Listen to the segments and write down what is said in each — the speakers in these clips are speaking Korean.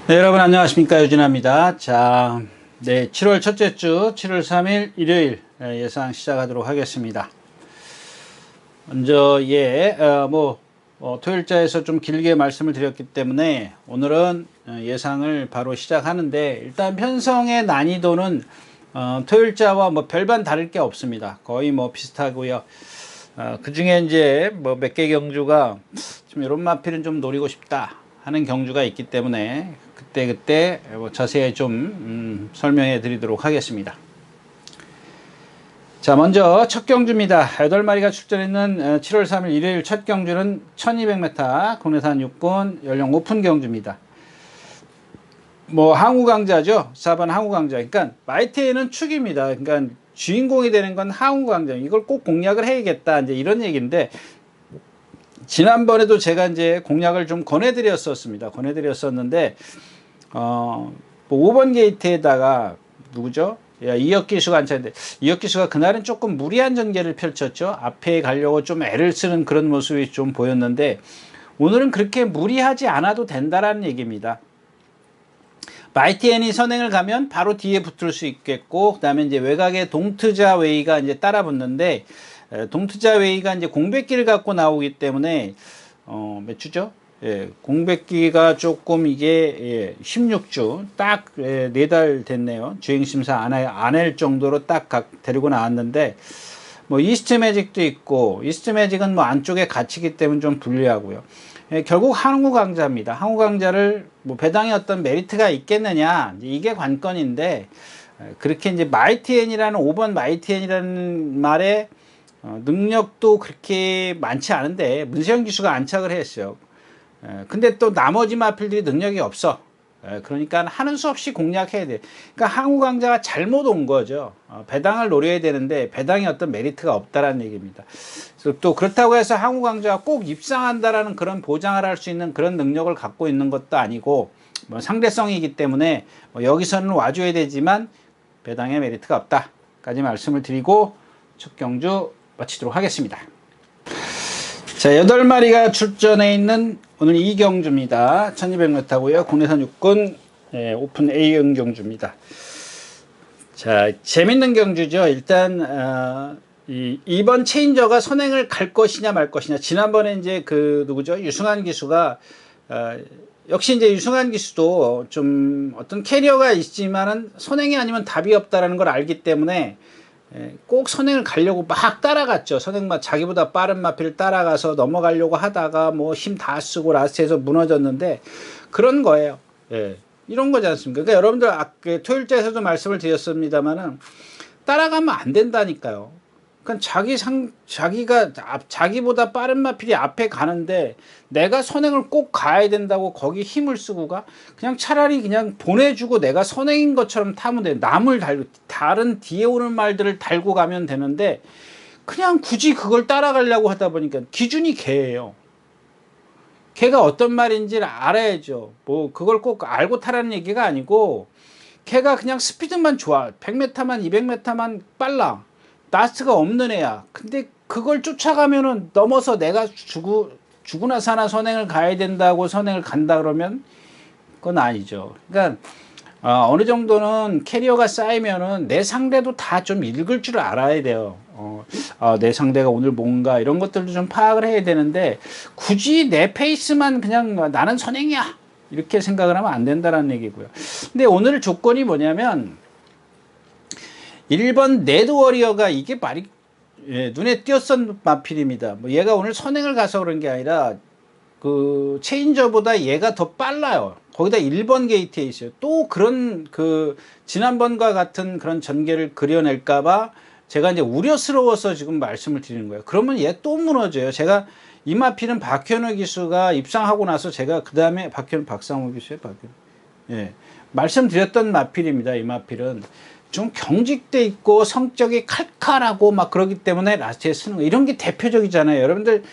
네, 여러분 안녕하십니까, 유진아입니다. 자, 네, 7월 첫째 주 7월 3일 일요일 예상 시작하도록 하겠습니다. 먼저 토요일자에서 좀 길게 말씀을 드렸기 때문에 오늘은 예상을 바로 시작하는데, 일단 편성의 난이도는 토요일자와 별반 다를 게 없습니다. 거의 비슷하고요. 그 중에 이제 몇 개 경주가 좀 이런 마필은 좀 노리고 싶다 하는 경주가 있기 때문에 그때 자세히 좀 설명해 드리도록 하겠습니다. 자, 먼저 첫 경주입니다. 8마리가 출전했는 7월 3일 일요일 첫 경주는 1200m 국내산 육군 연령 오픈 경주입니다. 항우강자죠. 4번 항우강자. 그러니까 마이테이는 축입니다. 그러니까 주인공이 되는 건 항우강자. 이걸 꼭 공략을 해야겠다, 이제 이런 얘기인데, 지난번에도 제가 이제 공략을 좀 권해드렸었는데, 5번 게이트에다가 누구죠? 이혁기수가 앉혔는데, 이혁기수가 그날은 조금 무리한 전개를 펼쳤죠. 앞에 가려고 좀 애를 쓰는 그런 모습이 좀 보였는데, 오늘은 그렇게 무리하지 않아도 된다라는 얘기입니다. 마이티엔이 선행을 가면 바로 뒤에 붙을 수 있겠고, 그 다음에 이제 외곽에 동트자 웨이가 이제 따라 붙는데, 동트자 웨이가 이제 공백기를 갖고 나오기 때문에, 몇 주죠? 공백기가 조금 이게 16주 딱 4달 됐네요. 주행심사 안 할 정도로 딱 데리고 나왔는데, 이스트 매직도 있고, 이스트 매직은 안쪽에 갇히기 때문에 좀 불리하고요. 결국 항우강자입니다. 항우강자를 배당에 어떤 메리트가 있겠느냐, 이게 관건인데, 그렇게 이제 마이티엔이라는 5번 마이티엔이라는 말에 능력도 그렇게 많지 않은데 문세영 기수가 안착을 했어요. 근데 또 나머지 마필들이 능력이 없어. 그러니까 하는 수 없이 공략해야 돼. 그러니까 항우강자가 잘못 온 거죠. 배당을 노려야 되는데 배당에 어떤 메리트가 없다라는 얘기입니다. 그래서 또 그렇다고 해서 항우강자가 꼭 입상한다라는 그런 보장을 할 수 있는 그런 능력을 갖고 있는 것도 아니고, 상대성이기 때문에 여기서는 와줘야 되지만 배당에 메리트가 없다까지 말씀을 드리고 첫 경주 마치도록 하겠습니다. 자, 8마리가 출전해 있는 오늘 2경주입니다. 1200m고요. 국내산 육군 오픈 A형 경주입니다. 자, 재밌는 경주죠. 일단 이번 체인저가 선행을 갈 것이냐 말 것이냐. 지난번에 이제 누구죠? 유승환 기수가 역시 이제 유승환 기수도 좀 어떤 캐리어가 있지만은 선행이 아니면 답이 없다라는 걸 알기 때문에 꼭 선행을 가려고 막 따라갔죠. 선행만 자기보다 빠른 마필을 따라가서 넘어가려고 하다가 힘 다 쓰고 라스트에서 무너졌는데, 그런 거예요. 이런 거지 않습니까? 그러니까 여러분들 토요일자에서도 말씀을 드렸습니다만은 따라가면 안 된다니까요. 그러니까 자기보다 빠른 마필이 앞에 가는데 내가 선행을 꼭 가야 된다고 거기 힘을 쓰고 그냥 차라리 그냥 보내주고 내가 선행인 것처럼 타면 돼. 다른 뒤에 오는 말들을 달고 가면 되는데, 그냥 굳이 그걸 따라가려고 하다 보니까 기준이 걔예요. 걔가 어떤 말인지를 알아야죠. 그걸 꼭 알고 타라는 얘기가 아니고, 걔가 그냥 스피드만 좋아. 100m만 200m만 빨라. 라스트가 없는 애야. 근데 그걸 쫓아가면은 넘어서 내가 죽으나 사나 선행을 가야 된다고 선행을 간다 그러면 그건 아니죠. 그러니까 어느 정도는 캐리어가 쌓이면은 내 상대도 다 좀 읽을 줄 알아야 돼요. 내 상대가 오늘 뭔가 이런 것들도 좀 파악을 해야 되는데, 굳이 내 페이스만 그냥 나는 선행이야 이렇게 생각을 하면 안 된다는 얘기고요. 근데 오늘 조건이 뭐냐면, 1번 네드워리어가 이게 말이 눈에 띄었던 마필입니다. 얘가 오늘 선행을 가서 그런 게 아니라 체인저보다 얘가 더 빨라요. 거기다 1번 게이트에 있어요. 또 그런 지난번과 같은 그런 전개를 그려낼까봐 제가 이제 우려스러워서 지금 말씀을 드리는 거예요. 그러면 얘 또 무너져요. 제가 이 마필은 박현우 기수가 입상하고 나서 제가 그 다음에 박상호 기수의 말씀드렸던 마필입니다. 이 마필은 좀 경직돼 있고 성격이 칼칼하고 그러기 때문에 라스트에 쓰는 거, 이런 게 대표적이잖아요. 여러분들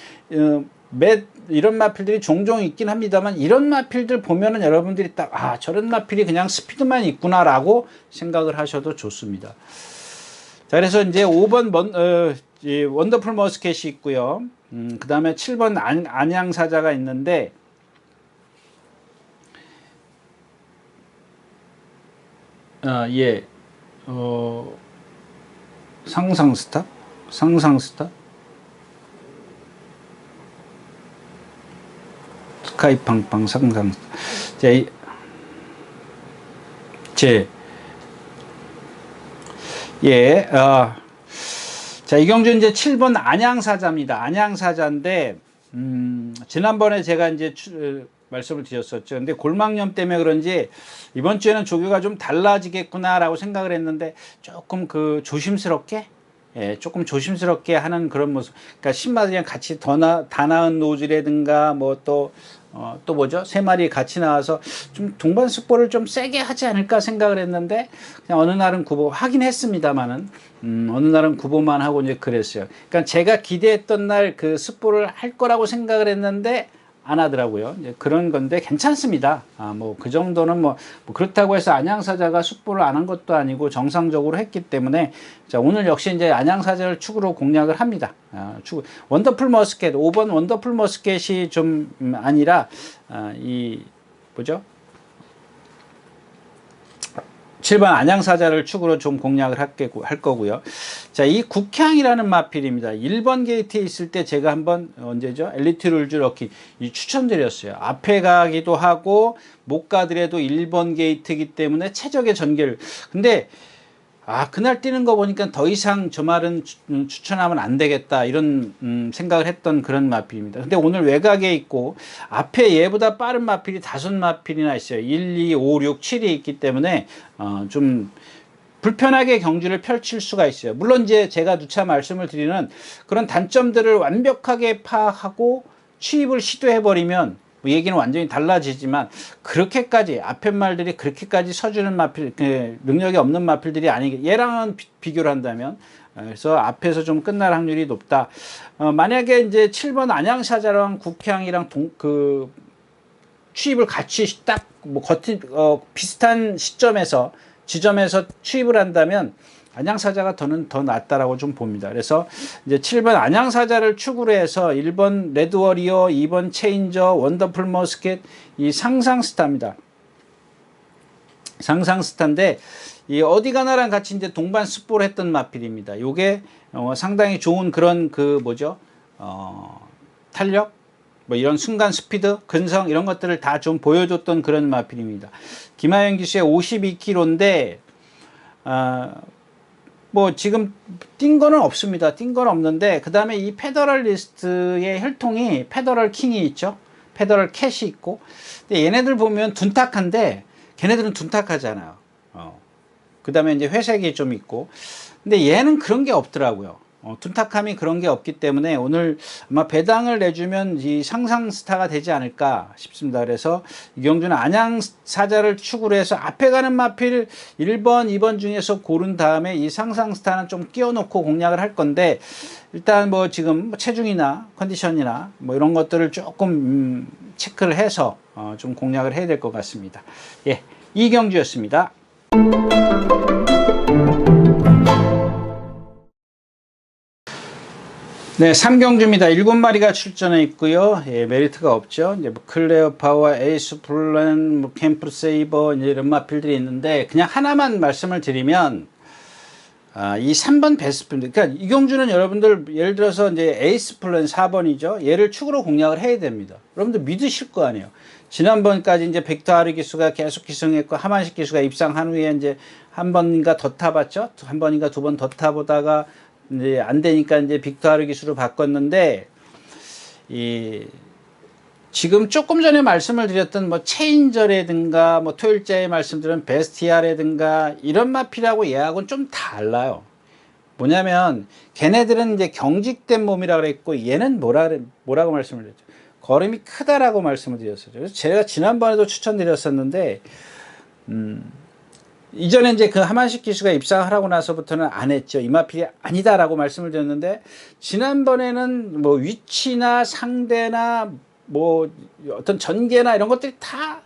이런 마필들이 종종 있긴 합니다만, 이런 마필들 보면은 여러분들이 딱 저런 마필이 그냥 스피드만 있구나라고 생각을 하셔도 좋습니다. 자, 그래서 이제 5번 원더풀 머스켓이 있고요. 그 다음에 7번 안양사자가 있는데, 예, 상상스타? 상상스타? 스카이팡팡 상상스타. 예, 자, 이경준 이제 7번 안양사자입니다. 안양사자인데, 지난번에 제가 이제 말씀을 드렸었죠. 근데 골막염 때문에 그런지 이번 주에는 조교가 좀 달라지겠구나라고 생각을 했는데 조금 조심스럽게, 예, 조금 조심스럽게 하는 그런 모습. 그러니까 신마들이랑 같이 다 나은 노즈라든가 또 뭐죠? 세 마리 같이 나와서 좀 동반 습보를 좀 세게 하지 않을까 생각을 했는데 그냥 어느 날은 구보 확인했습니다만은 어느 날은 구보만 하고 이제 그랬어요. 그러니까 제가 기대했던 날 그 습보를 할 거라고 생각을 했는데 안 하더라고요. 이제 그런 건데 괜찮습니다. 뭐 그 정도는 뭐 그렇다고 해서 안양사자가 습보를 안 한 것도 아니고 정상적으로 했기 때문에 자, 오늘 역시 이제 안양사자를 축으로 공략을 합니다. 원더풀 머스켓 5번 원더풀 머스켓이 좀 아니라 뭐죠? 7번 안양사자를 축으로 좀 공략을 할 거고요. 자, 이 국향이라는 마필입니다. 1번 게이트에 있을 때 제가 한번 언제죠? 엘리트 룰즈 럭키 추천드렸어요. 앞에 가기도 하고 못 가더라도 1번 게이트이기 때문에 최적의 전개를. 근데 그날 뛰는 거 보니까 더 이상 저 말은 추천하면 안 되겠다 이런 생각을 했던 그런 마필입니다. 근데 오늘 외곽에 있고 앞에 얘보다 빠른 마필이 5마필이나 있어요. 1, 2, 5, 6, 7이 있기 때문에 좀 불편하게 경주를 펼칠 수가 있어요. 물론 이제 제가 누차 말씀을 드리는 그런 단점들을 완벽하게 파악하고 취입을 시도해버리면 얘기는 완전히 달라지지만 그렇게까지 앞에 말들이 그렇게까지 서주는 마필 능력이 없는 마필들이 아니게 얘랑은 비교를 한다면 그래서 앞에서 좀 끝날 확률이 높다. 만약에 이제 7번 안양사자랑 국향이랑 취입을 같이 딱 비슷한 지점에서 취입을 한다면 안양사자가 더 낫다라고 좀 봅니다. 그래서 이제 7번 안양사자를 축으로 해서 1번 레드워리어, 2번 체인저, 원더풀 머스켓, 이 상상스타입니다. 상상스타인데 이 어디 가나랑 같이 이제 동반 습보를 했던 마필입니다. 요게 상당히 좋은 그런 뭐죠? 탄력, 뭐 이런 순간 스피드, 근성 이런 것들을 다 좀 보여줬던 그런 마필입니다. 김하영 기수의 52kg인데 뭐 지금 뛴 거는 없습니다. 뛴 건 없는데 그 다음에 이 페더럴 리스트의 혈통이 페더럴 킹이 있죠. 페더럴 캣이 있고 근데 얘네들 보면 둔탁한데 걔네들은 둔탁하잖아요. 그 다음에 이제 회색이 좀 있고 근데 얘는 그런 게 없더라고요. 둔탁함이 그런 게 없기 때문에 오늘 아마 배당을 내주면 이 상상스타가 되지 않을까 싶습니다. 그래서 이경주는 안양사자를 축으로 해서 앞에 가는 마필 1번, 2번 중에서 고른 다음에 이 상상스타는 좀 끼워놓고 공략을 할 건데 일단 뭐 지금 체중이나 컨디션이나 뭐 이런 것들을 조금 체크를 해서 좀 공략을 해야 될 것 같습니다. 예, 이경주였습니다. 네, 3경주입니다. 7마리가 출전해 있고요. 예, 메리트가 없죠. 이제 뭐 클레어 파워, 에이스 플랜, 뭐 캠프 세이버 이런 마필들이 있는데 그냥 하나만 말씀을 드리면 이 3번 베스트 그러니까 이경주는 여러분들 예를 들어서 이제 에이스 플랜 4번이죠. 얘를 축으로 공략을 해야 됩니다. 여러분들 믿으실 거 아니에요. 지난번까지 이제 빅터 아르 기수가 계속 기승했고 하만식 기수가 입상한 후에 이제 한 번인가 더 타봤죠. 한 번인가 두 번 더 타보다가 이제 안 되니까 이제 빅터 아르 기수로 바꿨는데 지금 조금 전에 말씀을 드렸던 뭐 체인저라든가 뭐 토요일자에 말씀드린 베스티아라든가 이런 마필하고 얘하고는 좀 달라요. 뭐냐면 걔네들은 이제 경직된 몸이라고 그랬고 얘는 뭐라고 말씀을 드렸죠. 걸음이 크다라고 말씀을 드렸었죠. 그래서 제가 지난번에도 추천드렸었는데 이전에 이제 그 하만식 기수가 입상하고 나서부터는 안 했죠. 이 마필이 아니다라고 말씀을 드렸는데 지난번에는 뭐 위치나 상대나 뭐 어떤 전개나 이런 것들이 다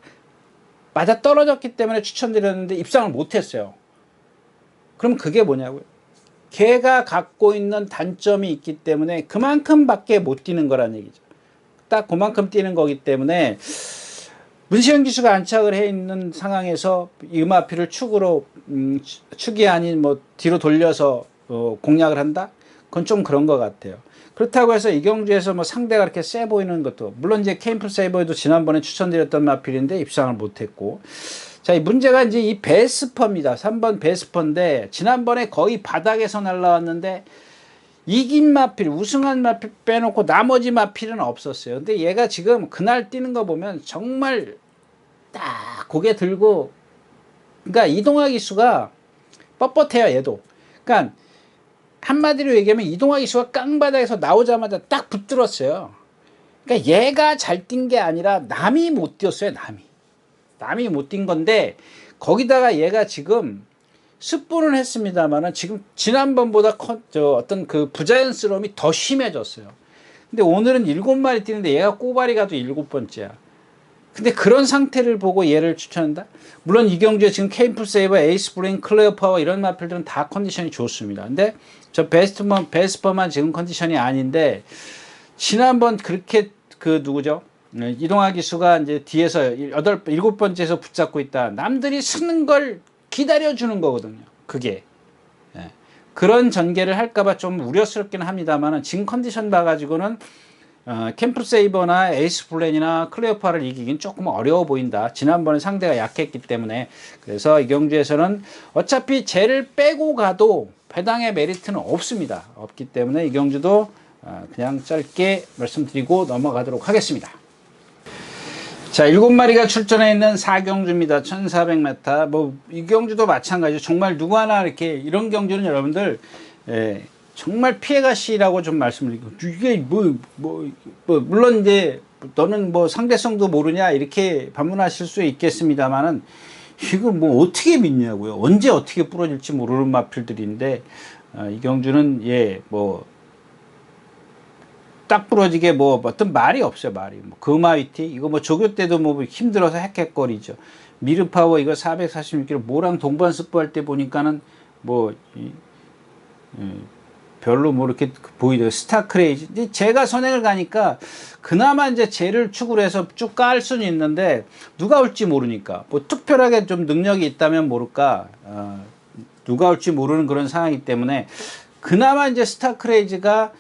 맞아 떨어졌기 때문에 추천드렸는데 입상을 못했어요. 그럼 그게 뭐냐고요? 걔가 갖고 있는 단점이 있기 때문에 그만큼밖에 못 뛰는 거란 얘기죠. 딱 그만큼 뛰는 거기 때문에 문세영 기수가 안착을 해 있는 상황에서 이마피를 축으로 축이 아닌 뭐 뒤로 돌려서 공략을 한다? 그건 좀 그런 것 같아요. 그렇다고 해서 이 경주에서 뭐 상대가 이렇게 세 보이는 것도, 물론 이제 캠프 세이버에도 지난번에 추천드렸던 마필인데 입상을 못했고, 자, 이 문제가 이제 이 베스퍼입니다. 3번 베스퍼인데 지난번에 거의 바닥에서 날라왔는데 이긴 마필, 우승한 마필 빼놓고 나머지 마필은 없었어요. 근데 얘가 지금 그날 뛰는 거 보면 정말 딱 고개 들고, 그러니까 이동화 기수가 뻣뻣해요, 얘도. 그러니까 한마디로 얘기하면 이동화 기수가 깡바닥에서 나오자마자 딱 붙들었어요. 그러니까 얘가 잘 뛴 게 아니라 남이 못 뛰었어요, 남이 못 뛴 건데, 거기다가 얘가 지금 스포는 했습니다만은 지금 지난번보다 어떤 그 부자연스러움이 더 심해졌어요. 근데 오늘은 7마리 뛰는데 얘가 꼬발이 가도 7번째야. 근데 그런 상태를 보고 얘를 추천한다? 물론 이 경주에 지금 케임프 세이버, 에이스 브레인, 클레어 파워 이런 마필들은 다 컨디션이 좋습니다. 근데 저 베스퍼만 지금 컨디션이 아닌데, 지난번 그렇게 그 누구죠? 이동화 기수가 이제 뒤에서 7번째에서 붙잡고 있다. 남들이 쓰는 걸 기다려주는 거거든요. 그게. 예. 그런 전개를 할까봐 좀 우려스럽긴 합니다만, 지금 컨디션 봐가지고는 캠프 세이버나 에이스 플랜이나 클레오파를 이기긴 조금 어려워 보인다. 지난번에 상대가 약했기 때문에. 그래서 이 경주에서는 어차피 쟤를 빼고 가도 배당의 메리트는 없습니다. 없기 때문에 이 경주도 그냥 짧게 말씀드리고 넘어가도록 하겠습니다. 자, 7마리가 출전해 있는 4경주입니다. 1400m. 뭐, 이 경주도 마찬가지죠. 정말 누구 하나 이렇게, 이런 경주는 여러분들, 정말 피해가시라고 좀 말씀드리고, 이게 물론 이제, 너는 뭐 상대성도 모르냐, 이렇게 반문하실 수 있겠습니다만은, 이거 뭐 어떻게 믿냐고요. 언제 어떻게 부러질지 모르는 마필들인데, 이 경주는, 딱 부러지게 뭐 어떤 말이 없어요. 말이 뭐 금화위티 이거 뭐 조교 때도 뭐 힘들어서 헥헥거리죠. 미르파워 이거 446kg 모랑 동반 스포할 때 보니까는 뭐 별로 뭐 이렇게 보이죠. 스타크레이지. 제가 선행을 가니까 그나마 이제 쟤를 축으로 해서 쭉 깔 수는 있는데 누가 올지 모르니까, 뭐 특별하게 좀 능력이 있다면 모를까, 누가 올지 모르는 그런 상황이기 때문에 그나마 이제 스타크레이지가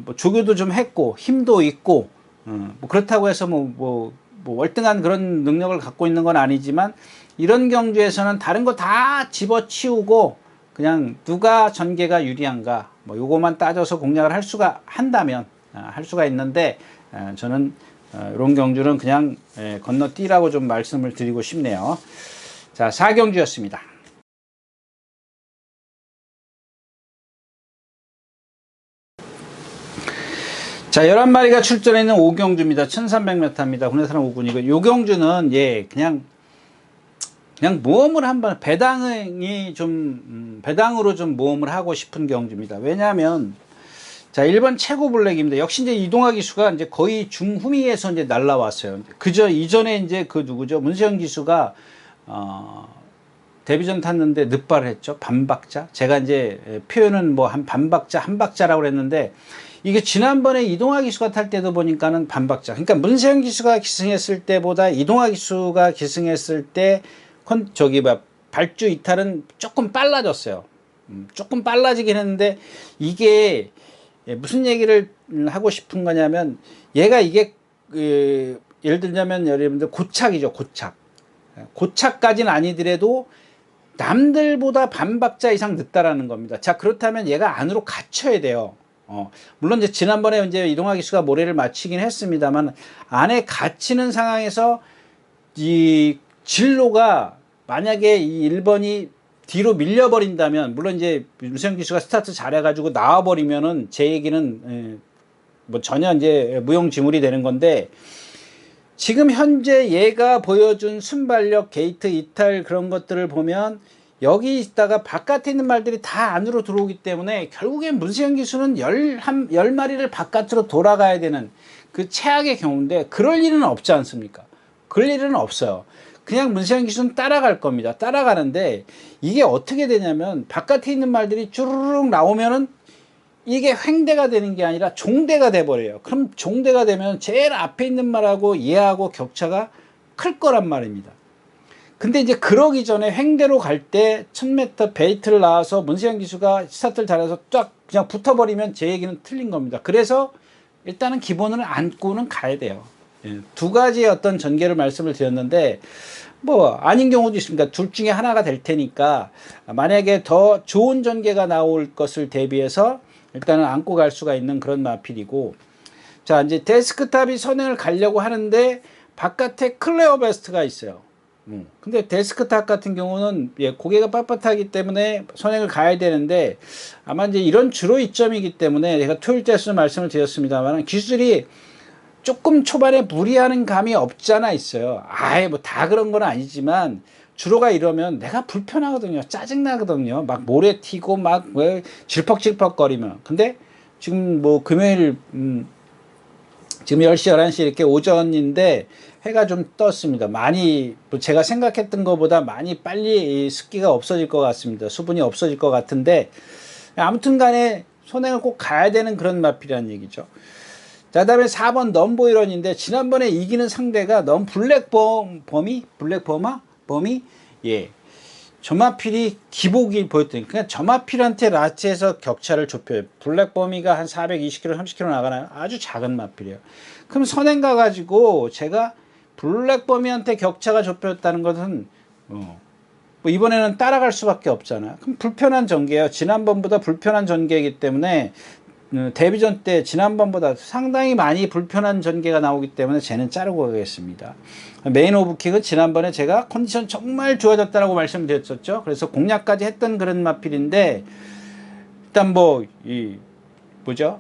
뭐 조교도 좀 했고 힘도 있고, 뭐 그렇다고 해서 뭐 월등한 그런 능력을 갖고 있는 건 아니지만, 이런 경주에서는 다른 거 다 집어치우고 그냥 누가 전개가 유리한가, 뭐 요거만 따져서 공략을 한다면 할 수가 있는데, 저는 이런 경주는 그냥 건너뛰라고 좀 말씀을 드리고 싶네요. 자, 4경주였습니다. 자, 11마리가 출전해 있는 5경주입니다. 1300m입니다. 국내사람 5군이고, 요 경주는 그냥 모험을 한번, 배당이 좀 배당으로 좀 모험을 하고 싶은 경주입니다. 왜냐하면, 자, 1번 최고 블랙입니다. 역시 이제 이동화 기수가 이제 거의 중후미에서 이제 날라왔어요. 그저 이전에 이제 그 누구죠? 문세영 기수가 데뷔전 탔는데 늦발을 했죠. 반박자. 제가 이제 표현은 뭐 한 반박자라고 그랬는데, 이게 지난번에 이동화 기수가 탈 때도 보니까는 반박자. 그러니까 문세영 기수가 기승했을 때보다 이동화 기수가 기승했을 때 발주 이탈은 조금 빨라졌어요. 조금 빨라지긴 했는데, 이게 무슨 얘기를 하고 싶은 거냐면, 얘가 이게 예를 들자면 여러분들 고착이죠. 고착까지는 아니더라도 남들보다 반박자 이상 늦다라는 겁니다. 자, 그렇다면 얘가 안으로 갇혀야 돼요. 물론 이제 지난번에 이제 이동화 기수가 모래를 맞히긴 했습니다만, 안에 갇히는 상황에서 이 진로가 만약에 이 1번이 뒤로 밀려버린다면, 물론 이제 문세영 기수가 스타트 잘해가지고 나와버리면은 제 얘기는 뭐 전혀 이제 무용지물이 되는 건데, 지금 현재 얘가 보여준 순발력, 게이트 이탈 그런 것들을 보면 여기 있다가 바깥에 있는 말들이 다 안으로 들어오기 때문에 결국엔 문세영 기수는 10마리를 바깥으로 돌아가야 되는 그 최악의 경우인데, 그럴 일은 없지 않습니까? 그럴 일은 없어요. 그냥 문세영 기수는 따라갈 겁니다. 따라가는데 이게 어떻게 되냐면, 바깥에 있는 말들이 쭈르륵 나오면은 이게 횡대가 되는 게 아니라 종대가 돼버려요. 그럼 종대가 되면 제일 앞에 있는 말하고 얘하고 격차가 클 거란 말입니다. 근데 이제 그러기 전에 횡대로 갈 때 1000m 베이트를 나와서 문세영 기수가 스타트를 잘해서 쫙 그냥 붙어버리면 제 얘기는 틀린 겁니다. 그래서 일단은 기본을 안고는 가야 돼요. 예, 두 가지의 어떤 전개를 말씀을 드렸는데 뭐 아닌 경우도 있습니다. 둘 중에 하나가 될 테니까 만약에 더 좋은 전개가 나올 것을 대비해서 일단은 안고 갈 수가 있는 그런 마필이고, 자 이제 데스크탑이 선행을 가려고 하는데 바깥에 클레어 베스트가 있어요. 근데 데스크탑 같은 경우는 예, 고개가 빳빳하기 때문에 선행을 가야 되는데 아마 이제 이런 주로 이점이기 때문에 제가 토요일 때도 말씀을 드렸습니다만 기술이 조금 초반에 무리하는 감이 없지 않아 있어요. 아예 뭐 다 그런 건 아니지만 주로가 이러면 내가 불편하거든요. 짜증나거든요. 막 모래 튀고 막 왜 질퍽질퍽거리면. 근데 지금 뭐 금요일 지금 10시 11시 이렇게 오전인데 해가 좀 떴습니다. 많이 제가 생각했던 것보다 많이 빨리 습기가 없어질 것 같습니다. 수분이 없어질 것 같은데 아무튼 간에 선행을 꼭 가야 되는 그런 마필이라는 얘기죠. 자, 다음에 4번 넘보이런인데 지난번에 이기는 상대가 넘 블랙범이 예. 저마필이 기복이 보였더니 그냥 저마필한테 라치에서 격차를 좁혀요. 블랙범이가 한 420km, 30km 나가나요? 아주 작은 마필이에요. 그럼 선행 가가지고 제가 블랙범이한테 격차가 좁혔다는 것은 뭐 이번에는 따라갈 수밖에 없잖아요. 그럼 불편한 전개예요. 지난번보다 불편한 전개이기 때문에 데뷔전 때 지난번보다 상당히 많이 불편한 전개가 나오기 때문에 쟤는 자르고 가겠습니다. 메인 오브킥은 지난번에 제가 컨디션 정말 좋아졌다라고 말씀드렸었죠. 그래서 공략까지 했던 그런 마필인데 일단 뭐 뭐죠?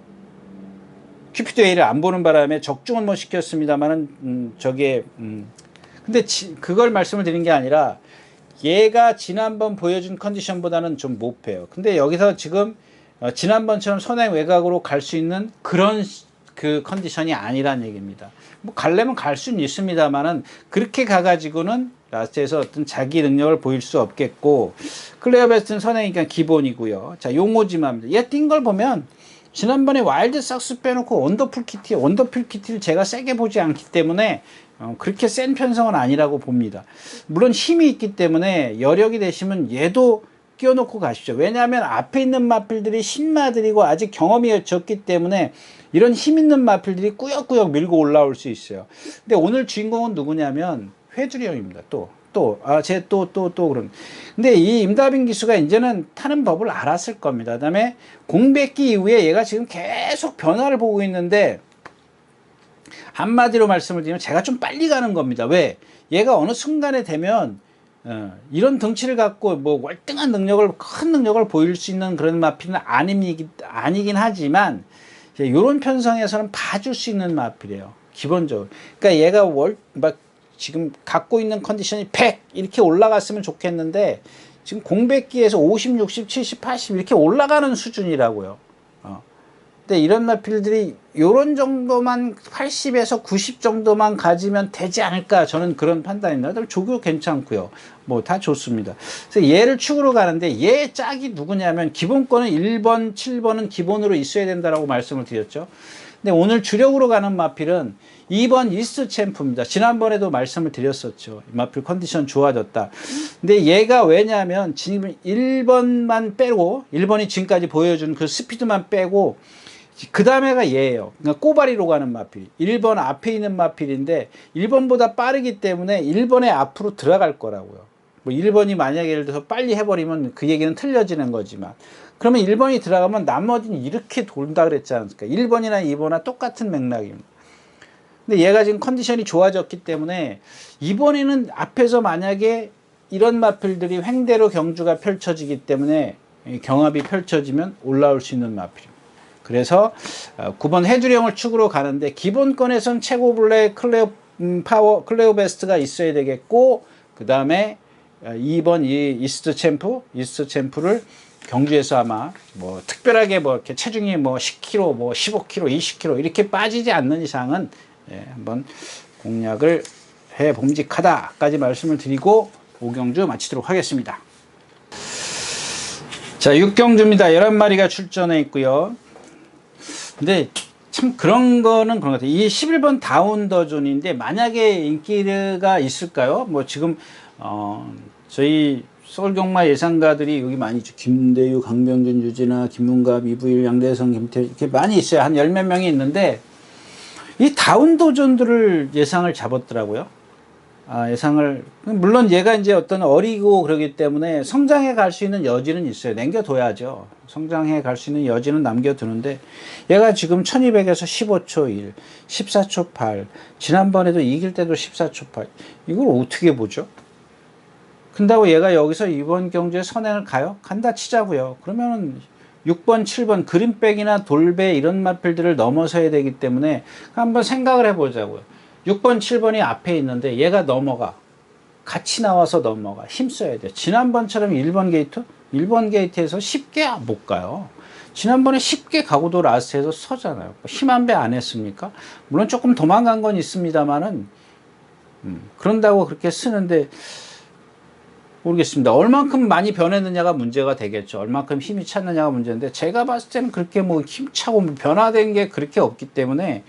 큐피드 A를 안 보는 바람에 적중은 뭐 시켰습니다만은 근데 그걸 말씀을 드린 게 아니라 얘가 지난번 보여준 컨디션보다는 좀 못해요. 근데 여기서 지금 지난번처럼 선행 외곽으로 갈 수 있는 그런 그 컨디션이 아니란 얘기입니다. 뭐 가려면 갈 수는 있습니다만은 그렇게 가가지고는 라스트에서 어떤 자기 능력을 보일 수 없겠고, 클레어 베스트는 선행이니까 기본이고요. 자, 용오지마입니다. 얘 뛴 걸 보면 지난번에 와일드 삭스 빼놓고 원더풀 키티를 제가 세게 보지 않기 때문에 그렇게 센 편성은 아니라고 봅니다. 물론 힘이 있기 때문에 여력이 되시면 얘도 끼워놓고 가십시오. 왜냐하면 앞에 있는 마필들이 신마들이고 아직 경험이 적기 때문에 이런 힘 있는 마필들이 꾸역꾸역 밀고 올라올 수 있어요. 근데 오늘 주인공은 누구냐면 회주리 형입니다. 그런. 근데 이 임다빈 기수가 이제는 타는 법을 알았을 겁니다. 그 다음에 공백기 이후에 얘가 지금 계속 변화를 보고 있는데 한마디로 말씀을 드리면 제가 좀 빨리 가는 겁니다. 왜? 얘가 어느 순간에 되면 이런 덩치를 갖고 뭐 월등한 큰 능력을 보일 수 있는 그런 마필은 아니긴 하지만 이런 편성에서는 봐줄 수 있는 마필이에요. 기본적으로. 그러니까 얘가 지금 갖고 있는 컨디션이 100 이렇게 올라갔으면 좋겠는데 지금 공백기에서 50, 60, 70, 80 이렇게 올라가는 수준이라고요. 근데 이런 마필들이 요런 정도만 80에서 90 정도만 가지면 되지 않을까, 저는 그런 판단입니다. 조교 괜찮고요. 뭐 다 좋습니다. 그래서 얘를 축으로 가는데 얘 짝이 누구냐면 기본권은 1번, 7번은 기본으로 있어야 된다라고 말씀을 드렸죠. 근데 오늘 주력으로 가는 마필은 2번 이스트 챔프입니다. 지난번에도 말씀을 드렸었죠. 마필 컨디션 좋아졌다. 근데 얘가 왜냐하면 지금 1번만 빼고 1번이 지금까지 보여준 그 스피드만 빼고 그 다음에가 얘예요. 그러니까 꼬바리로 가는 마필. 1번 앞에 있는 마필인데 1번보다 빠르기 때문에 1번의 앞으로 들어갈 거라고요. 뭐 1번이 만약에 예를 들어서 빨리 해버리면 그 얘기는 틀려지는 거지만, 그러면 1번이 들어가면 나머지는 이렇게 돈다 그랬지 않습니까? 1번이나 2번이나 똑같은 맥락입니다. 근데 얘가 지금 컨디션이 좋아졌기 때문에 이번에는 앞에서 만약에 이런 마필들이 횡대로 경주가 펼쳐지기 때문에 경합이 펼쳐지면 올라올 수 있는 마필입니다. 그래서 9번 해주령을 축으로 가는데 기본권에선 최고 블랙 클레오 베스트가 있어야 되겠고, 그 다음에 2번 이스트 챔프를 경주에서 아마 뭐 특별하게 뭐 이렇게 체중이 뭐 10kg, 뭐 15kg, 20kg 이렇게 빠지지 않는 이상은 한번 공략을 해 봄직하다까지 말씀을 드리고 5경주 마치도록 하겠습니다. 자, 6경주입니다. 11마리가 출전해 있고요. 근데 참 그런 거는 그런 것 같아요. 이 11번 다운더존인데 만약에 인기가 있을까요? 뭐 지금 저희 서울경마 예상가들이 여기 많이 있죠. 김대유, 강병준, 유진아, 김문갑, 이부일, 양대성, 김태 이렇게 많이 있어요. 한 열 몇 명이 있는데 이 다운더존들을 예상을 잡았더라고요. 예상을 물론 얘가 이제 어떤 어리고 그러기 때문에 성장해 갈 수 있는 여지는 있어요. 남겨둬야죠. 성장해 갈 수 있는 여지는 남겨두는데 얘가 지금 1200에서 15초 1, 14초 8 지난번에도 이길 때도 14초 8 이걸 어떻게 보죠? 근다고 얘가 여기서 이번 경주에 선행을 가요? 간다 치자고요. 그러면은 6번, 7번 그린백이나 돌배 이런 마필들을 넘어서야 되기 때문에 한번 생각을 해보자고요. 6번, 7번이 앞에 있는데 얘가 넘어가. 같이 나와서 넘어가. 힘써야 돼. 지난번처럼 1번 게이트? 1번 게이트에서 쉽게 못 가요. 지난번에 쉽게 가고도 라스트에서 서잖아요. 힘 한 배 안 했습니까? 물론 조금 도망간 건 있습니다만은 그런다고 그렇게 쓰는데 모르겠습니다. 얼만큼 많이 변했느냐가 문제가 되겠죠. 얼만큼 힘이 찼느냐가 문제인데 제가 봤을 때는 그렇게 뭐 힘차고 변화된 게 그렇게 없기 때문에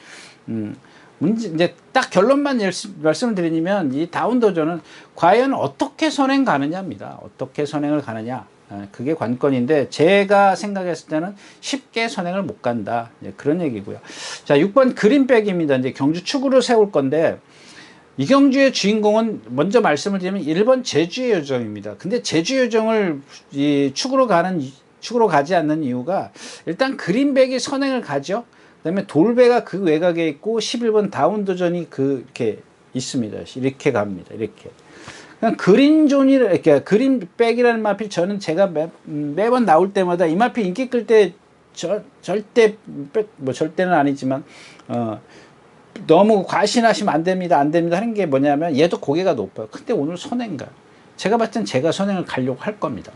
문제 이제 딱 결론만 말씀을 드리면 이 다운더존은 과연 어떻게 선행 가느냐입니다. 어떻게 선행을 가느냐. 그게 관건인데 제가 생각했을 때는 쉽게 선행을 못 간다. 그런 얘기고요. 자, 6번 그린백입니다. 이제 경주 축으로 세울 건데 이 경주의 주인공은 먼저 말씀을 드리면 1번 제주의 요정입니다. 근데 제주의 요정을 이 축으로 가지 않는 이유가 일단 그린백이 선행을 가죠. 그다음에 돌배가 그 외곽에 있고 11번 다운더존이 이렇게 있습니다. 이렇게 갑니다. 이렇게. 그냥 그린존이 이렇게 그린백이라는 마필 저는 제가 매번 나올 때마다 이 마필 인기 끌 때 절대 뭐 절대는 아니지만 너무 과신하시면 안 됩니다. 하는 게 뭐냐면 얘도 고개가 높아요. 근데 오늘 선행가. 제가 봤을 땐 제가 선행을 가려고 할 겁니다.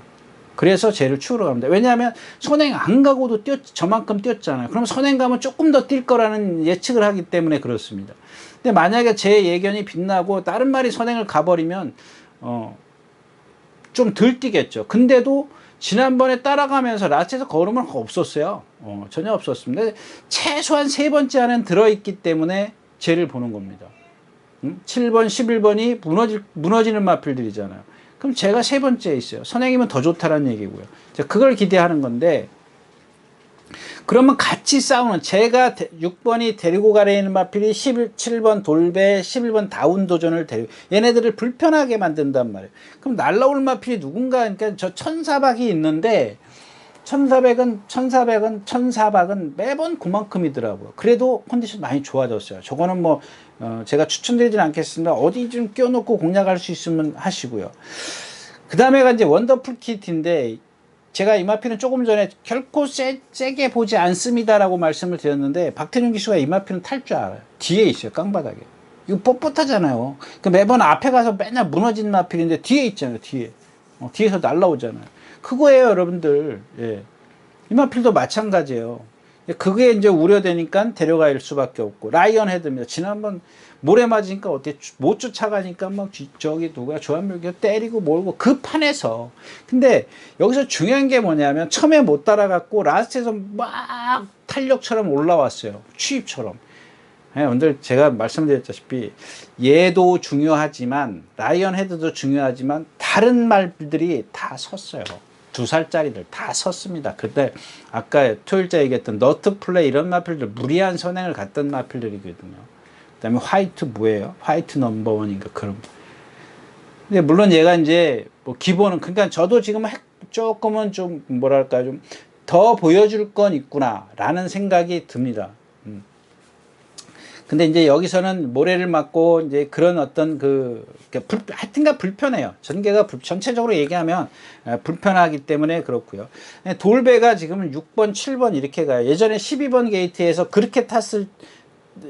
그래서 쟤를 추후로 갑니다. 왜냐하면 선행 안 가고도 저만큼 뛰었잖아요. 그럼 선행 가면 조금 더 뛸 거라는 예측을 하기 때문에 그렇습니다. 근데 만약에 제 예견이 빗나고 다른 말이 선행을 가버리면 좀 덜 뛰겠죠. 근데도 지난번에 따라가면서 라스트에서 걸음은 없었어요. 전혀 없었습니다. 최소한 세 번째 안에 들어있기 때문에 쟤를 보는 겁니다. 7번, 11번이 무너지는 마필들이잖아요. 그럼 제가 세 번째에 있어요. 선행이면 더 좋다라는 얘기고요. 그걸 기대하는 건데 그러면 같이 싸우는 제가 6번이 데리고 가려는 마필이 7번 돌배 11번 다운더존을 데리고 얘네들을 불편하게 만든단 말이에요. 그럼 날라올 마필이 누군가 그러니까 저 1400이 있는데 1400은 매번 그만큼이더라고요. 그래도 컨디션 많이 좋아졌어요. 저거는 뭐 제가 추천드리진 않겠습니다. 어디 좀 끼워놓고 공략할 수 있으면 하시고요. 그 다음에가 이제 원더풀 키트인데 제가 이 마필은 조금 전에 결코 세게 보지 않습니다라고 말씀을 드렸는데 박태준 기수가 이 마필은 탈 줄 알아요. 뒤에 있어요. 깡바닥에. 이거 뻣뻣하잖아요. 그 매번 앞에 가서 맨날 무너진 마필인데 뒤에 있잖아요. 뒤에서 날라오잖아요. 그거예요, 여러분들. 예. 이 마필도 마찬가지예요. 그게 이제 우려되니까 데려갈 수밖에 없고 라이언 헤드입니다. 지난번 모래 맞으니까 어떻게 못 쫓아가니까 막 저기 누가 조한묘기가 때리고 몰고 그 판에서 근데 여기서 중요한 게 뭐냐면 처음에 못 따라갔고 라스트에서 막 탄력처럼 올라왔어요. 취입처럼. 오늘 제가 말씀드렸다시피 얘도 중요하지만 라이언 헤드도 중요하지만 다른 말들이 다 섰어요. 2살짜리들 다 섰습니다. 그때 아까 토요일자 얘기했던 너트 플레이 이런 마필들 무리한 선행을 갔던 마필들이거든요. 그 다음에 화이트 뭐예요? 화이트 넘버원인가 그런. 근데 물론 얘가 이제 뭐 기본은 그러니까 저도 지금 조금은 좀 뭐랄까 좀 더 보여줄 건 있구나 라는 생각이 듭니다. 근데 이제 여기서는 모래를 맞고 이제 그런 어떤 하여튼가 불편해요. 전개가 전체적으로 얘기하면 불편하기 때문에 그렇고요. 돌배가 지금 6번, 7번 이렇게 가요. 예전에 12번 게이트에서 그렇게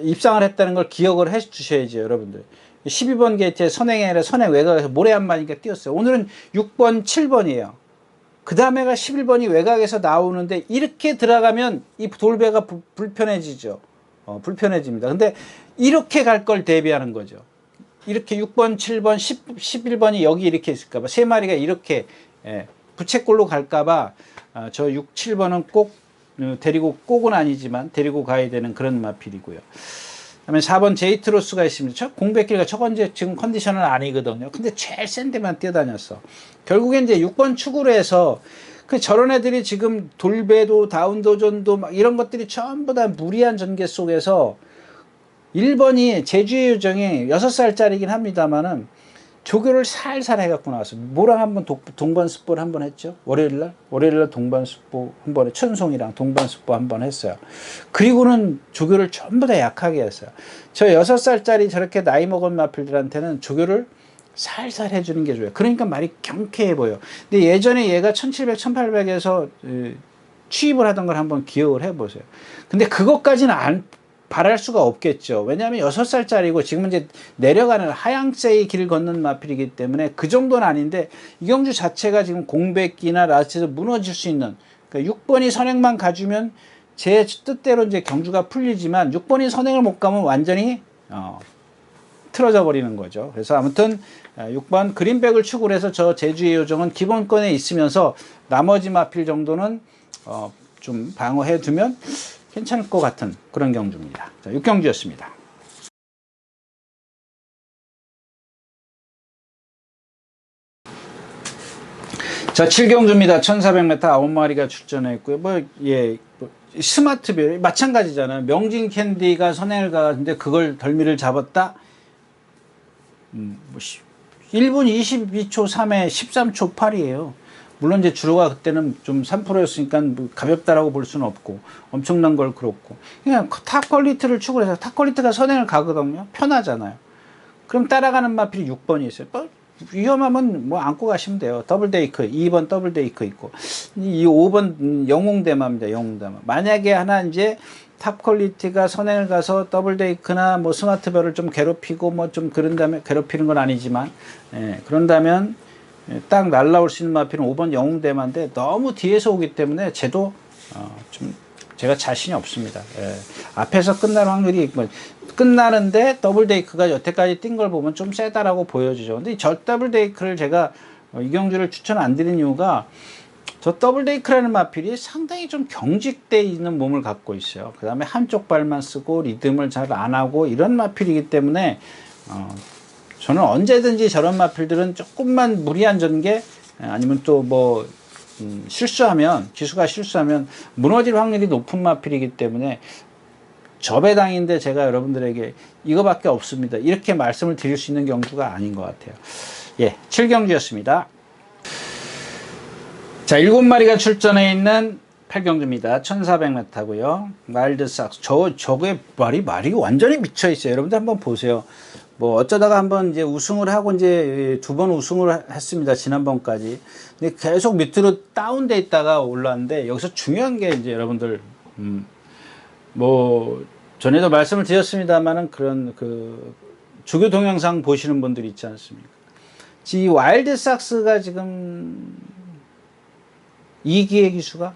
입상을 했다는 걸 기억을 해 주셔야죠, 여러분들. 12번 게이트에 선행이 아니라 선행 외곽에서 모래 한 마니까 뛰었어요. 오늘은 6번, 7번이에요. 그 다음에가 11번이 외곽에서 나오는데 이렇게 들어가면 이 돌배가 불편해지죠. 불편해집니다. 근데 이렇게 갈 걸 대비하는 거죠. 이렇게 6번, 7번, 11번이 여기 이렇게 있을까봐 세 마리가 이렇게 부채꼴로 갈까봐 저 6, 7번은 꼭 데리고 꼭은 아니지만 데리고 가야 되는 그런 마필이고요. 그다음에 4번 제이트로스가 있습니다. 공백기가 첫 번째 지금 컨디션은 아니거든요. 근데 제일 센 데만 뛰어다녔어. 결국엔 이제 6번 축으로 해서 저런 애들이 지금 돌배도 다운도전도 막 이런 것들이 전부 다 무리한 전개 속에서 1번이 제주의 요정이 6살짜리긴 합니다만은 조교를 살살 해갖고 나왔어요. 뭐랑 한번 동반습보를 한번 했죠. 월요일날 동반습보 한 번에 천송이랑 동반습보 한 번 했어요. 그리고는 조교를 전부 다 약하게 했어요. 저 6살짜리 저렇게 나이 먹은 마필들한테는 조교를 살살 해주는 게 좋아요. 그러니까 말이 경쾌해 보여. 근데 예전에 얘가 1700, 1800에서 취입을 하던 걸 한번 기억을 해보세요. 근데 그것까지는 바랄 수가 없겠죠. 왜냐하면 6살짜리고 지금 이제 내려가는 하향세의 길을 걷는 마필이기 때문에 그 정도는 아닌데 이 경주 자체가 지금 공백기나 라스트에서 무너질 수 있는, 그러니까 6번이 선행만 가주면 제 뜻대로 이제 경주가 풀리지만 6번이 선행을 못 가면 완전히 틀어져 버리는 거죠. 그래서 아무튼 6번 그린백을 축으로 해서 저 제주의 요정은 기본권에 있으면서 나머지 마필 정도는 좀 방어해 두면 괜찮을 것 같은 그런 경주입니다. 자, 6경주였습니다. 자, 7경주입니다. 1400m 9마리가 출전했고요. 스마트별 마찬가지잖아요. 명진 캔디가 선행을 가는데 그걸 덜미를 잡았다. 1분 22초 3에 13초 8이에요. 물론 이제 주로가 그때는 좀 3%였으니까 뭐 가볍다라고 볼 수는 없고 엄청난 걸 그렇고 그냥 탑 퀄리티를 추구를 해서 탑 퀄리티가 선행을 가거든요. 편하잖아요. 그럼 따라가는 마필이 6번이 있어요. 위험하면 뭐 안고 가시면 돼요. 더블 데이크 2번 더블 데이크 있고 이 5번 영웅대마입니다. 영웅대마. 만약에 하나 이제 탑 퀄리티가 선행을 가서 더블 데이크나 뭐 스마트별을 좀 괴롭히고 뭐 좀 그런다면 괴롭히는 건 아니지만 그런다면 딱 날라올 수 있는 마필은 5번 영웅대마인데 너무 뒤에서 오기 때문에 쟤도 좀 제가 자신이 없습니다. 앞에서 끝날 확률이 끝나는데 더블 데이크가 여태까지 뛴 걸 보면 좀 세다라고 보여지죠. 근데 저 더블 데이크를 제가 이 경주를 추천 안 드린 이유가 저 더블 데이크라는 마필이 상당히 좀 경직되어 있는 몸을 갖고 있어요. 그 다음에 한쪽 발만 쓰고 리듬을 잘 안 하고 이런 마필이기 때문에 저는 언제든지 저런 마필들은 조금만 무리한 전개 아니면 또 뭐 실수하면 기수가 실수하면 무너질 확률이 높은 마필이기 때문에 저배당인데 제가 여러분들에게 이거밖에 없습니다. 이렇게 말씀을 드릴 수 있는 경주가 아닌 것 같아요. 7경주였습니다. 자, 7마리가 출전해 있는 8경주입니다. 1400m고요. 마일드 삭스. 저게 말이 완전히 미쳐 있어요. 여러분들 한번 보세요. 뭐 어쩌다가 한번 이제 우승을 하고 이제 2번 우승을 했습니다. 지난번까지. 근데 계속 밑으로 다운돼 있다가 올라왔는데 여기서 중요한 게 이제 여러분들 뭐 전에도 말씀을 드렸습니다만은 그런 그 주교 동영상 보시는 분들 있지 않습니까? 이 와일드 삭스가 지금 2기의 기수가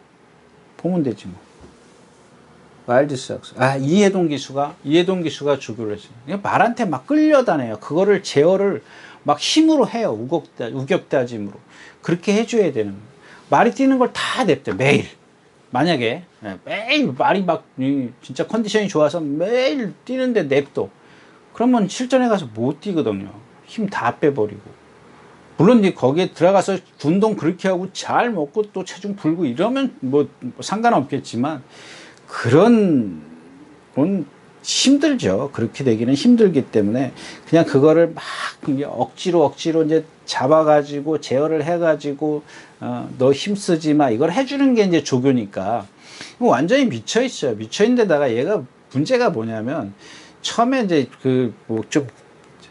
보면 되지 뭐. 와일드 삭스. 이해동 기수가 주교를 했어요. 말한테 막 끌려다녀요. 그거를 제어를 막 힘으로 해요. 우격다짐으로. 그렇게 해줘야 되는 거예요. 말이 뛰는 걸 다 냅둬요. 매일. 만약에 매일 말이 막 진짜 컨디션이 좋아서 매일 뛰는데 냅둬. 그러면 실전에 가서 못 뛰거든요. 힘 다 빼버리고. 물론 이제 거기에 들어가서 운동 그렇게 하고 잘 먹고 또 체중 불고 이러면 뭐 상관없겠지만 그런 건 힘들죠. 그렇게 되기는 힘들기 때문에 그냥 그거를 막 억지로 이제 잡아가지고 제어를 해가지고 너 힘쓰지 마 이걸 해주는 게 이제 조교니까 완전히 미쳐 있어요. 미쳐 있는데다가 얘가 문제가 뭐냐면 처음에 이제 그 뭐 좀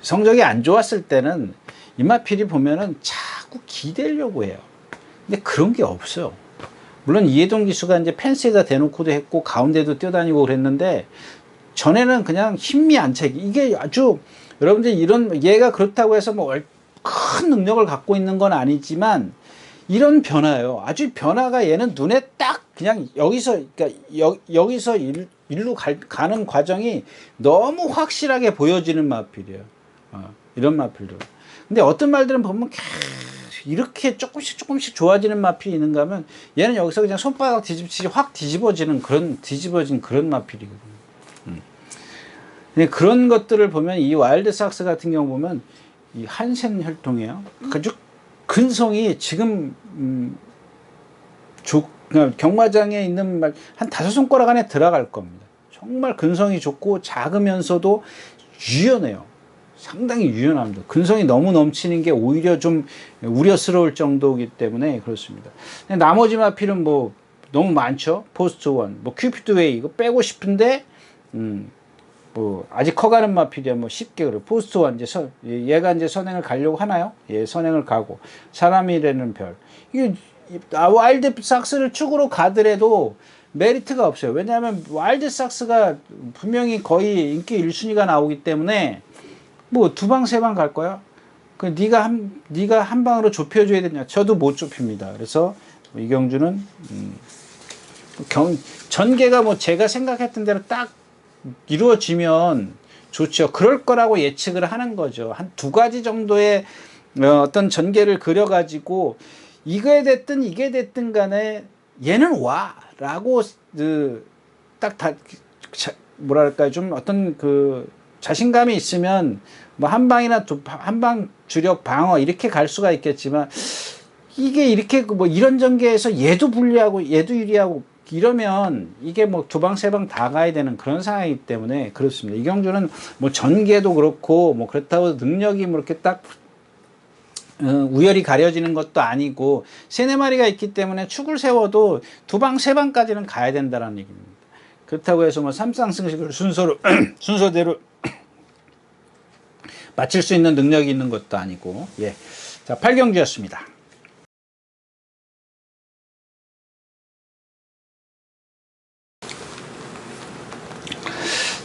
성적이 안 좋았을 때는 이마필이 보면은 자꾸 기대려고 해요. 근데 그런 게 없어요. 물론 이해동 기수가 이제 펜스에다 대놓고도 했고 가운데도 뛰어다니고 그랬는데 전에는 그냥 힘이 안 차기 이게 아주 여러분들 이런 얘가 그렇다고 해서 뭐 큰 능력을 갖고 있는 건 아니지만 이런 변화예요. 아주 변화가 얘는 눈에 딱 그냥 여기서 그러니까 여기서 일로 가는 과정이 너무 확실하게 보여지는 마필이에요. 이런 마필들. 근데 어떤 말들은 보면 이렇게 조금씩 좋아지는 마필이 있는가 하면 얘는 여기서 그냥 손바닥 뒤집듯이 확 뒤집어진 그런 마필이거든요. 근데 그런 것들을 보면 이 와일드삭스 같은 경우 보면 이 한센 혈통이에요. 아주 근성이 지금 경마장에 있는 한 5손가락 안에 들어갈 겁니다. 정말 근성이 좋고 작으면서도 유연해요. 상당히 유연합니다. 근성이 너무 넘치는 게 오히려 좀 우려스러울 정도이기 때문에 그렇습니다. 나머지 마필은 뭐 너무 많죠. 포스트 원, 뭐 큐피드 웨이 이거 빼고 싶은데 뭐 아직 커가는 마필이야 뭐 쉽게 그래. 포스트 원 이제 얘가 이제 선행을 가려고 하나요? 예, 선행을 가고 사람이라는 별. 이게 와일드삭스를 축으로 가더라도 메리트가 없어요. 왜냐하면 와일드삭스가 분명히 거의 인기 1순위가 나오기 때문에 뭐 2방 3방 갈 거야. 그 네가 한 방으로 좁혀줘야 되냐? 저도 못 좁힙니다. 그래서 이경주는 전개가 뭐 제가 생각했던 대로 딱 이루어지면 좋죠. 그럴 거라고 예측을 하는 거죠. 한 2가지 정도의 어떤 전개를 그려가지고 이게 됐든 간에 얘는 와라고 딱 뭐랄까 좀 어떤 그 자신감이 있으면 뭐 한 방이나 한방 주력 방어 이렇게 갈 수가 있겠지만 이게 이렇게 뭐 이런 전개에서 얘도 불리하고 얘도 유리하고 이러면 이게 뭐 2방 3방 다 가야 되는 그런 상황이기 때문에 그렇습니다. 이경주는 뭐 전개도 그렇고 뭐 그렇다고 능력이 뭐 이렇게 딱 우열이 가려지는 것도 아니고 3-4마리가 있기 때문에 축을 세워도 2방 3방까지는 가야 된다는 얘기입니다. 그렇다고 해서 뭐 3쌍승식을 순서대로 맞출 수 있는 능력이 있는 것도 아니고. 예. 자, 8경주였습니다.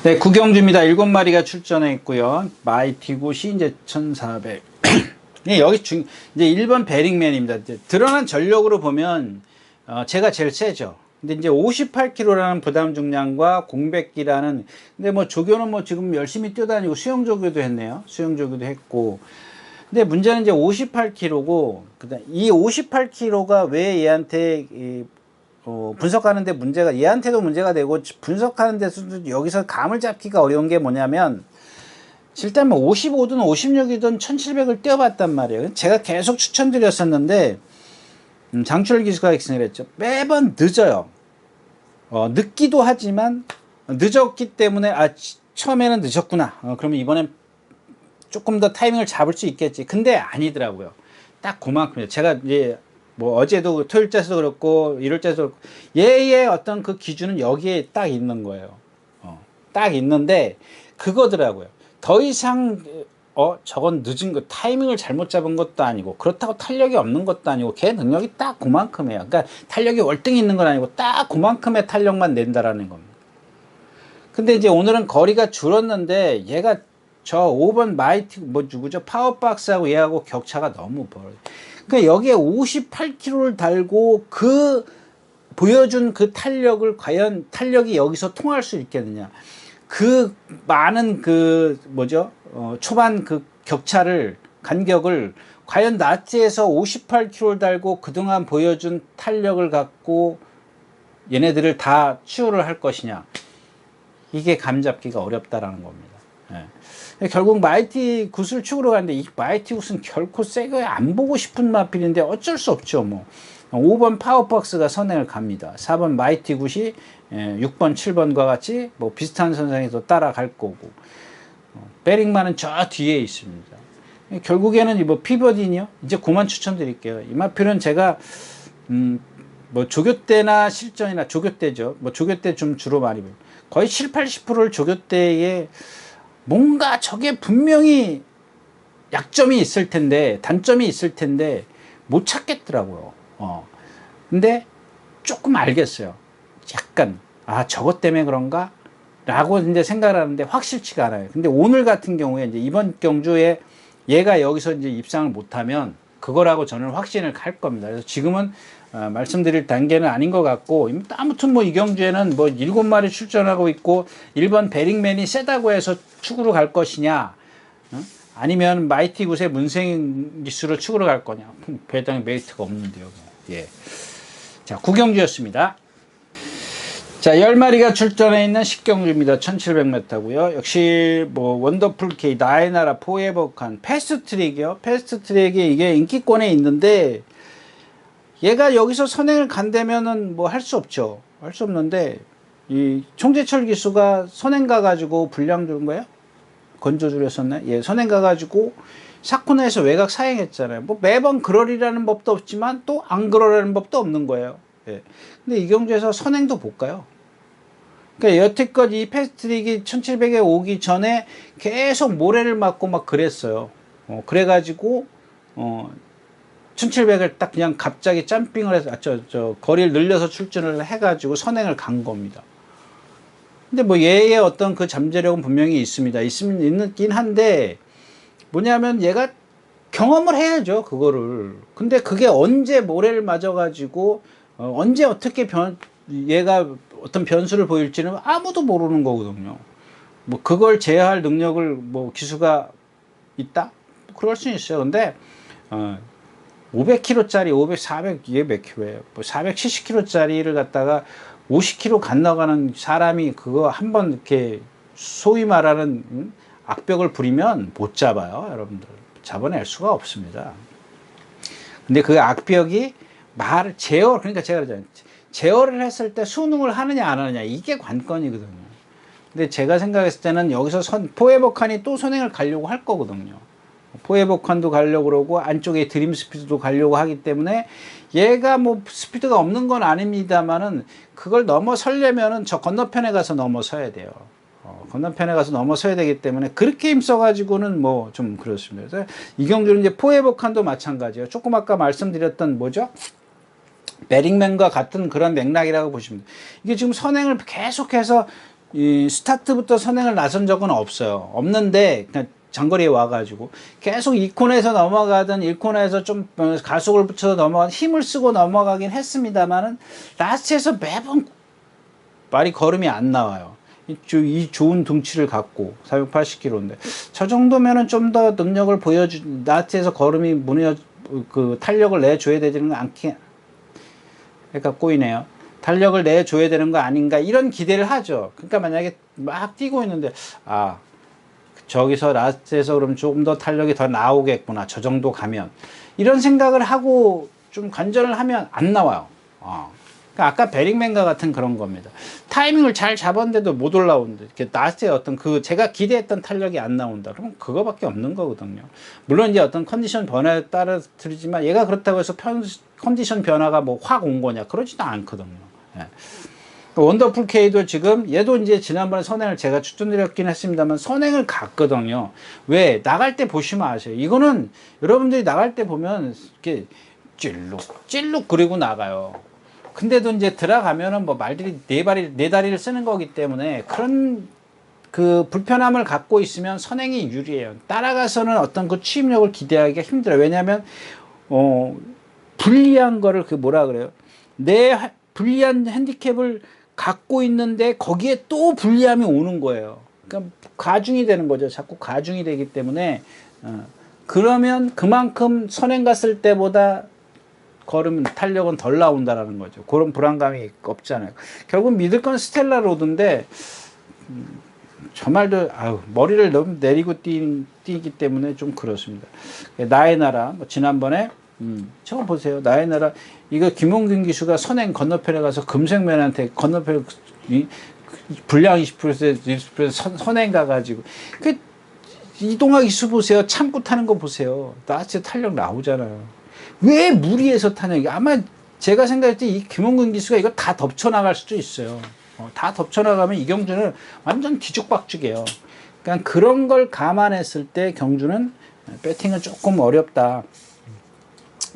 네, 9경주입니다. 7마리가 출전했고요. 마이티굿이 이제 1400. 네, 여기 이제 1번 베링맨입니다. 이제 드러난 전력으로 보면 제가 제일 세죠. 근데 이제 58kg라는 부담 중량과 공백기라는, 근데 뭐 조교는 뭐 지금 열심히 뛰어다니고 수영 조교도 했네요. 수영 조교도 했고. 근데 문제는 이제 58kg고, 그다음 이 58kg가 왜 얘한테 분석하는데 문제가, 얘한테도 문제가 되고 분석하는 데서도 여기서 감을 잡기가 어려운 게 뭐냐면, 일단 뭐 55든 56이든 1700을 뛰어봤단 말이에요. 제가 계속 추천드렸었는데 장철 기수가 엑스를 했죠. 매번 늦어요. 늦기도 하지만 늦었기 때문에 처음에는 늦었구나. 그러면 이번엔 조금 더 타이밍을 잡을 수 있겠지. 근데 아니더라고요. 딱 그만큼이에요. 제가 이제 뭐 어제도 토요일째도 그렇고 일요일째도 그렇고 얘의 어떤 그 기준은 여기에 딱 있는 거예요. 딱 있는데 그거더라고요. 더 이상 저건 늦은 거, 타이밍을 잘못 잡은 것도 아니고 그렇다고 탄력이 없는 것도 아니고 걔 능력이 딱 그만큼이에요. 그러니까 탄력이 월등히 있는 건 아니고 딱 그만큼의 탄력만 낸다라는 겁니다. 근데 이제 오늘은 거리가 줄었는데 얘가 저 5번 마이티 뭐 누구죠? 파워박스하고 얘하고 격차가 너무 벌어요. 그러니까 여기에 58kg를 달고 그 보여준 그 탄력을 과연 탄력이 여기서 통할 수 있겠느냐? 그 많은 그 뭐죠? 초반 그 간격을 과연 나트에서 58kg를 달고 그동안 보여준 탄력을 갖고 얘네들을 다 치유를 할 것이냐? 이게 감 잡기가 어렵다라는 겁니다. 예. 결국 마이티 굿을 축으로 가는데 이 마이티 굿은 결코 새거 안 보고 싶은 마필인데 어쩔 수 없죠. 뭐 5번 파워박스가 선행을 갑니다. 4번 마이티 굿이 6번 7번과 같이 뭐 비슷한 선상에서 따라갈 거고, 베링만은 저 뒤에 있습니다. 결국에는 뭐 피버딘이요. 이제 그만 추천드릴게요. 이 마필은 제가 뭐 조교 때나 실전이나 조교 때죠. 뭐 조교 때 좀 주로 많이 봐요. 거의 70-80%를 조교 때에 뭔가 저게 분명히 약점이 있을 텐데, 단점이 있을 텐데 못 찾겠더라고요. 근데 조금 알겠어요. 약간 저것 때문에 그런가? 라고 이제 생각을 하는데 확실치가 않아요. 근데 오늘 같은 경우에 이제 이번 경주에 얘가 여기서 이제 입상을 못하면 그거라고 저는 확신을 할 겁니다. 그래서 지금은 말씀드릴 단계는 아닌 것 같고, 아무튼 뭐 이 경주에는 뭐 7마리 출전하고 있고 1번 베링맨이 세다고 해서 축으로 갈 것이냐, 아니면 마이티 굿의 문생 기수로 축으로 갈 거냐. 배당에 메리트가 없는데요. 예. 자, 구경주였습니다. 자, 10마리가 출전해 있는 10경주입니다. 1700m고요. 역시 뭐 원더풀 K, 나의 나라, 포에버칸, 패스트트랙이요. 패스트트랙이 이게 인기권에 있는데 얘가 여기서 선행을 간다면은 뭐 할 수 없죠. 할 수 없는데 이 총재철 기수가 선행 가가지고 불량 주는 거예요? 건조주를 했었네. 예, 선행 가가지고 사코너에서 외곽 사행했잖아요. 뭐 매번 그러리라는 법도 없지만 또 안 그러라는 법도 없는 거예요. 예. 근데 이 경주에서 선행도 볼까요? 그러니까 여태껏 이 패스트트랙이 1700에 오기 전에 계속 모래를 맞고 막 그랬어요. 그래가지고 1700을 딱 그냥 갑자기 점핑을 해서 거리를 늘려서 출전을 해가지고 선행을 간 겁니다. 근데 뭐 얘의 어떤 그 잠재력은 분명히 있습니다. 있긴 한데 뭐냐면 얘가 경험을 해야죠, 그거를. 근데 그게 언제 모래를 맞아가지고 언제 어떻게 얘가 어떤 변수를 보일지는 아무도 모르는 거거든요. 뭐 그걸 제어할 능력을 뭐 기수가 있다? 그럴 수는 있어요. 근데 500kg짜리 500, 400 이게 몇 킬로예요? 뭐 470kg짜리를 갖다가 50kg 건너가는 사람이 그거 한번 이렇게 소위 말하는 악벽을 부리면 못 잡아요, 여러분들. 잡아낼 수가 없습니다. 근데 그 악벽이 그러니까 제가 그러잖아요. 제어를 했을 때 순응을 하느냐 안 하느냐 이게 관건이거든요. 근데 제가 생각했을 때는 여기서 포에버칸이 또 선행을 가려고 할 거거든요. 포에버칸도 가려고 그러고 안쪽에 드림 스피드도 가려고 하기 때문에 얘가 뭐 스피드가 없는 건 아닙니다만은 그걸 넘어서려면은 저 건너편에 가서 넘어서야 돼요. 건너편에 가서 넘어서야 되기 때문에 그렇게 힘써가지고는 뭐 좀 그렇습니다. 그래서 이 경주는 이제 포에버칸도 마찬가지예요. 조금 아까 말씀드렸던 뭐죠? 베링맨과 같은 그런 맥락이라고 보시면 돼요. 이게 지금 선행을 계속해서 이 스타트부터 선행을 나선 적은 없어요. 없는데 그냥 장거리에 와가지고 계속 2코너에서 넘어가든 1코너에서 좀 가속을 붙여서 넘어가 힘을 쓰고 넘어가긴 했습니다만은 라스트에서 매번 말이 걸음이 안 나와요. 이 좋은 등치를 갖고 480kg인데 저 정도면은 좀 더 능력을 라스트에서 걸음이 그 탄력을 내줘야 되지는 않게 그러니까 꼬이네요. 탄력을 내줘야 되는 거 아닌가 이런 기대를 하죠. 그러니까 만약에 막 뛰고 있는데 저기서 라스트에서 그럼 조금 더 탄력이 더 나오겠구나. 저 정도 가면. 이런 생각을 하고 좀 관전을 하면 안 나와요. 그러니까 아까 베링맨과 같은 그런 겁니다. 타이밍을 잘 잡았는데도 못 올라오는데, 이렇게 라스트에 어떤 제가 기대했던 탄력이 안 나온다. 그러면 그거밖에 없는 거거든요. 물론 이제 어떤 컨디션 변화에 따라 틀리지만 얘가 그렇다고 해서 컨디션 변화가 뭐 확 온 거냐. 그러지도 않거든요. 예. 원더풀 K도 지금 얘도 이제 지난번에 선행을 제가 추천드렸긴 했습니다만 선행을 갔거든요. 왜? 나갈 때 보시면 아세요. 이거는 여러분들이 나갈 때 보면 이렇게 찔룩 그리고 나가요. 근데도 이제 들어가면은 뭐 말들이 네 다리를 쓰는 거기 때문에 그런 그 불편함을 갖고 있으면 선행이 유리해요. 따라가서는 어떤 그 추임력을 기대하기가 힘들어요. 왜냐하면 불리한 거를 뭐라 그래요? 내 불리한 핸디캡을 갖고 있는데 거기에 또 불리함이 오는 거예요. 그러니까 가중이 되는 거죠. 자꾸 가중이 되기 때문에 그러면 그만큼 선행 갔을 때보다 걸음 탄력은 덜 나온다라는 거죠. 그런 불안감이 없잖아요. 결국 믿을 건 스텔라 로드인데 저 말도 머리를 너무 내리고 뛰기 때문에 좀 그렇습니다. 나의 나라 뭐 지난번에 저거 보세요. 나의 나라 이거 김홍균 기수가 선행 건너편에 가서 금생면한테 건너편 불량 20% 선행 가가지고 이동화 기수 보세요. 참고 타는 거 보세요. 나한테 탄력 나오잖아요. 왜 무리해서 타냐. 아마 제가 생각할 때 이 김홍근 기수가 이거 다 덮쳐나갈 수도 있어요. 다 덮쳐나가면 이 경주는 완전 뒤죽박죽이에요. 그러니까 그런 걸 감안했을 때 경주는 배팅은 조금 어렵다.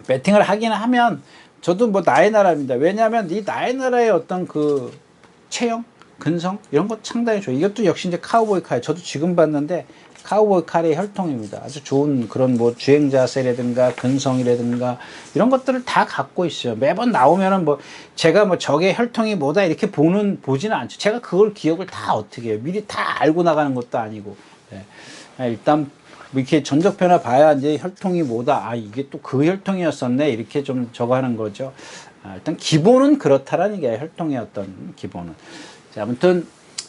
배팅을 하긴 하면 저도 뭐 나의 나라입니다. 왜냐하면 이 나의 나라의 어떤 그 체형, 근성 이런 것 상당히 좋아요. 이것도 역시 이제 카우보이 칼. 저도 지금 봤는데 카우보이 칼의 혈통입니다. 아주 좋은 그런 뭐 주행자세라든가 근성이라든가 이런 것들을 다 갖고 있어요. 매번 나오면은 뭐 제가 뭐 저게 혈통이 뭐다 이렇게 보지는 않죠. 제가 그걸 기억을 다 어떻게 해요. 미리 다 알고 나가는 것도 아니고 예. 일단 뭐 이렇게 전적 변화 봐야 이제 혈통이 뭐다. 아, 이게 또 그 혈통이었었네. 이렇게 좀 저거 하는 거죠. 일단 기본은 그렇다라는 게 혈통의 어떤 기본은. 자, 아무튼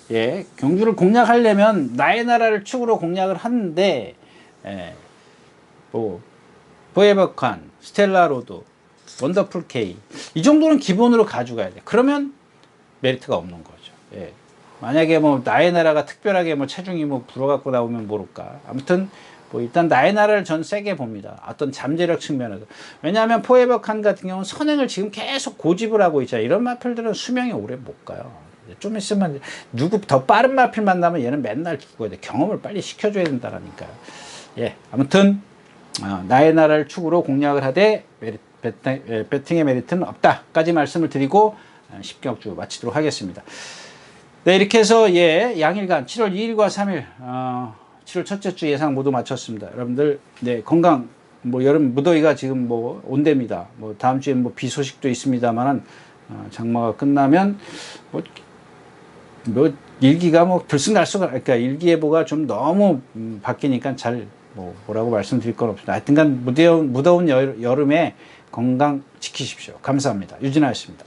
예, 경주를 공략하려면 나의 나라를 축으로 공략을 하는데, 예, 뭐 포에버칸, 스텔라로드, 원더풀 K 이 정도는 기본으로 가져가야 돼. 그러면 메리트가 없는 거죠. 예. 만약에 뭐 나의 나라가 특별하게 뭐 체중이 뭐 불어갖고 나오면 모를까. 아무튼 뭐 일단 나의 나라를 전 세게 봅니다. 어떤 잠재력 측면에서. 왜냐하면 포에버칸 같은 경우는 선행을 지금 계속 고집을 하고 있잖아요. 이런 마필들은 수명이 오래 못 가요. 좀 있으면 누구 더 빠른 마필 만나면 얘는 맨날 죽어야 돼. 경험을 빨리 시켜줘야 된다라니까요. 예, 아무튼 나의 나라를 축으로 공략을 하되 배팅의 메리트는 없다까지 말씀을 드리고 10경주 마치도록 하겠습니다. 네, 이렇게 해서 예, 양일간 7월 2일과 3일 7월 첫째 주 예상 모두 마쳤습니다. 여러분들 네, 건강 뭐 여름 무더위가 지금 뭐 온답니다. 뭐 다음 주에 뭐 비 소식도 있습니다만은 장마가 끝나면 뭐 일기가 뭐 들쑥날쑥 그러니까 일기예보가 좀 너무 바뀌니까 잘 뭐라고 말씀드릴 건 없습니다. 하여튼간 무더운 여름에 건강 지키십시오. 감사합니다. 유진아였습니다.